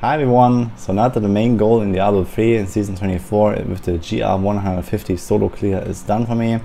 Hi everyone, so now that the main goal in Diablo 3 in Season 24 with the GR 150 solo clear is done for me,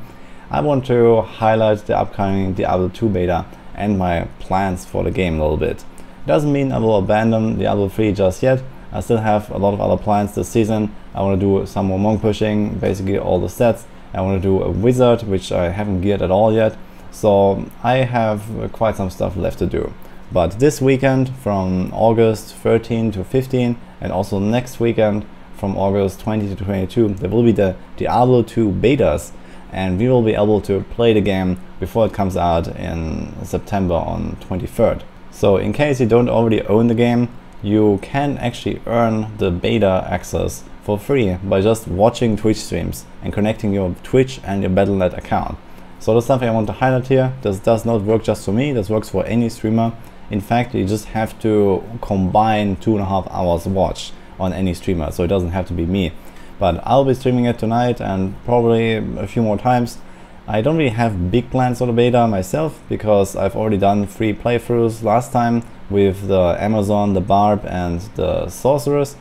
I want to highlight the upcoming Diablo 2 beta and my plans for the game a little bit. Doesn't mean I will abandon Diablo 3 just yet. I still have a lot of other plans this season. I want to do some more monk pushing, basically all the sets. I want to do a wizard, which I haven't geared at all yet. So I have quite some stuff left to do. But this weekend from August 13 to 15 and also next weekend from August 20 to 22 there will be the Diablo 2 betas, and we will be able to play the game before it comes out in September on 23rd. So in case you don't already own the game, you can actually earn the beta access for free by just watching Twitch streams and connecting your Twitch and your Battle.net account. So that's something I want to highlight here. This does not work just for me, this works for any streamer. In fact, you just have to combine 2.5 hours watch on any streamer, so it doesn't have to be me. But I'll be streaming it tonight and probably a few more times. I don't really have big plans for the beta myself because I've already done 3 playthroughs last time with the Amazon, the Barb and the Sorceress.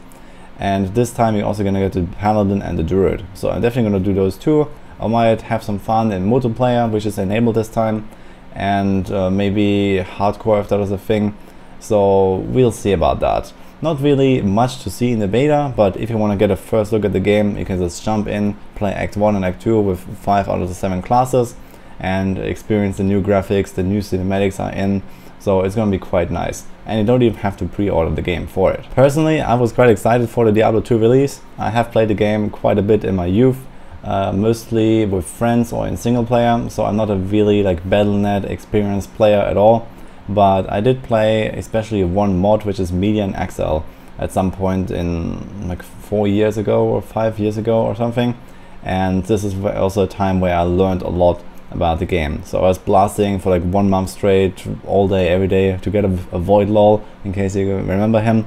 And this time you're also gonna get the Paladin and the Druid. So I'm definitely gonna do those 2. I might have some fun in multiplayer, which is enabled this time. And maybe hardcore if that is a thing, so we'll see about that. Not really much to see in the beta, but if you want to get a first look at the game, you can just jump in, play Act 1 and Act 2 with 5 out of the 7 classes and experience the new graphics, the new cinematics are in, so it's gonna be quite nice. And you don't even have to pre-order the game for it. Personally, I was quite excited for the Diablo 2 release. I have played the game quite a bit in my youth. Mostly with friends or in single player, so I'm not a really Battle.net experienced player at all, but I did play especially one mod, which is Median XL, at some point in 4 years ago or 5 years ago or something, and this is also a time where I learned a lot about the game. So I was blasting for 1 month straight, all day, every day, to get a Void lol, in case you remember him.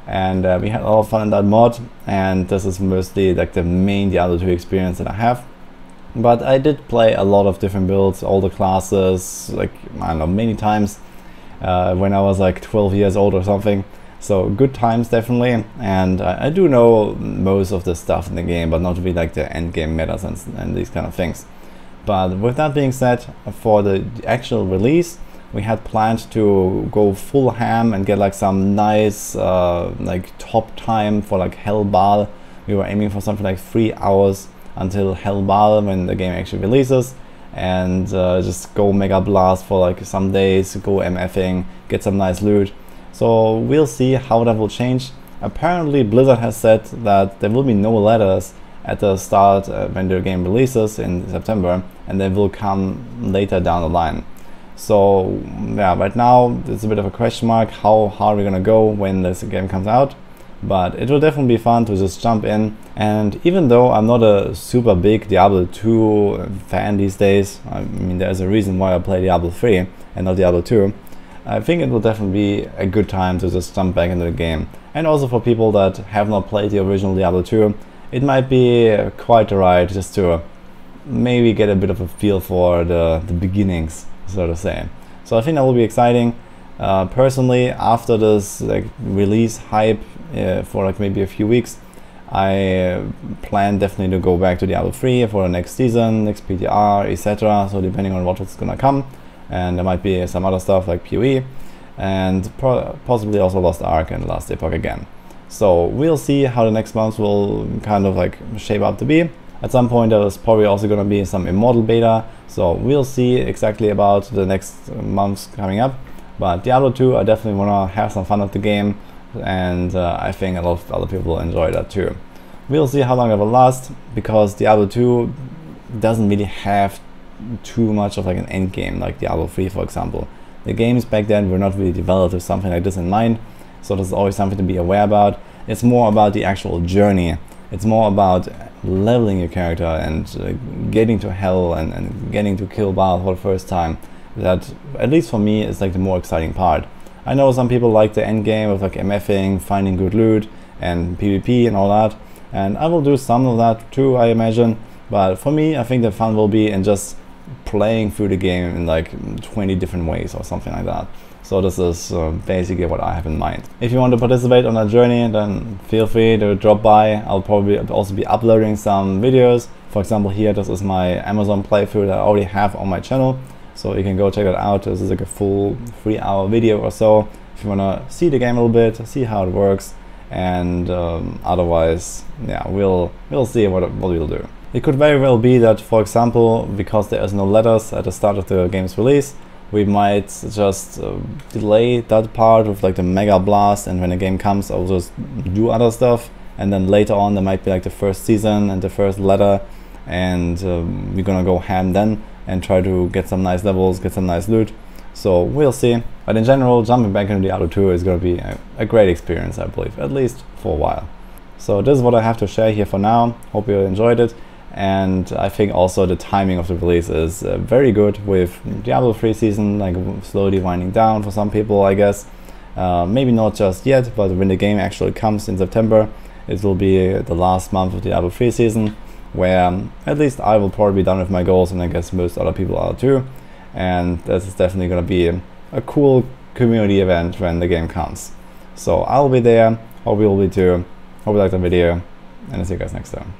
And we had a lot of fun in that mod, and this is mostly the main Diablo 2 experience that I have. But I did play a lot of different builds, all the classes, I don't know, many times when I was 12 years old or something. So good times definitely, and I do know most of the stuff in the game, but not really the end game metas and these kind of things. But with that being said, for the actual release, we had planned to go full ham and get some nice top time for Hell Baal. We were aiming for something like 3 hours until Hell Baal when the game actually releases, and just go mega blast for some days, go MFing, get some nice loot. So we'll see how that will change. Apparently Blizzard has said that there will be no letters at the start when the game releases in September, and they will come later down the line. So yeah, right now it's a bit of a question mark how hard we're gonna go when this game comes out, but it will definitely be fun to just jump in. And even though I'm not a super big Diablo 2 fan these days, I mean there's a reason why I play Diablo 3 and not Diablo 2, I think it will definitely be a good time to just jump back into the game. And also for people that have not played the original Diablo 2, it might be quite a ride just to maybe get a bit of a feel for the beginnings, so to say. So I think that will be exciting. Personally, after this release hype for maybe a few weeks, I plan definitely to go back to Diablo 3 for the next season, next PTR, etc. So depending on what's gonna come, and there might be some other stuff like PoE, and possibly also Lost Ark and Last Epoch again. So we'll see how the next months will kind of shape up to be. At some point there's probably also going to be some Immortal beta, so we'll see exactly about the next months coming up. But Diablo 2, I definitely want to have some fun with the game, and I think a lot of other people will enjoy that too. We'll see how long it will last, because Diablo 2 doesn't really have too much of an end game like Diablo 3, for example. The games back then were not really developed with something like this in mind, so there's always something to be aware about. It's more about the actual journey. It's more about leveling your character and getting to hell and getting to kill Baal for the first time. That, at least for me, is the more exciting part. I know some people like the end game of MFing, finding good loot and PvP and all that, and I will do some of that too, I imagine. But for me, I think the fun will be in just playing through the game in 20 different ways or something like that. So this is basically what I have in mind. If you want to participate on that journey, then feel free to drop by. I'll probably also be uploading some videos. For example, here, this is my Amazon playthrough that I already have on my channel. So you can go check that out. This is like a full 3-hour video or so. If you want to see the game a little bit, see how it works. And otherwise, yeah, we'll see what we'll do. It could very well be that, for example, because there is no letters at the start of the game's release, we might just delay that part with like the mega blast, and when the game comes I'll just do other stuff, and then later on there might be like the first season and the first letter, and we're gonna go ham then and try to get some nice levels, get some nice loot. So we'll see. But in general, jumping back into Diablo 2 is gonna be a great experience, I believe, at least for a while. So this is what I have to share here for now. Hope you enjoyed it. And I think also the timing of the release is very good, with Diablo 3 season like slowly winding down for some people, I guess. Maybe not just yet, but when the game actually comes in September, it will be the last month of the Diablo 3 season, where at least I will probably be done with my goals, and I guess most other people are too. And this is definitely going to be a cool community event when the game comes. So I'll be there, hope you will be too. Hope you liked the video, and I'll see you guys next time.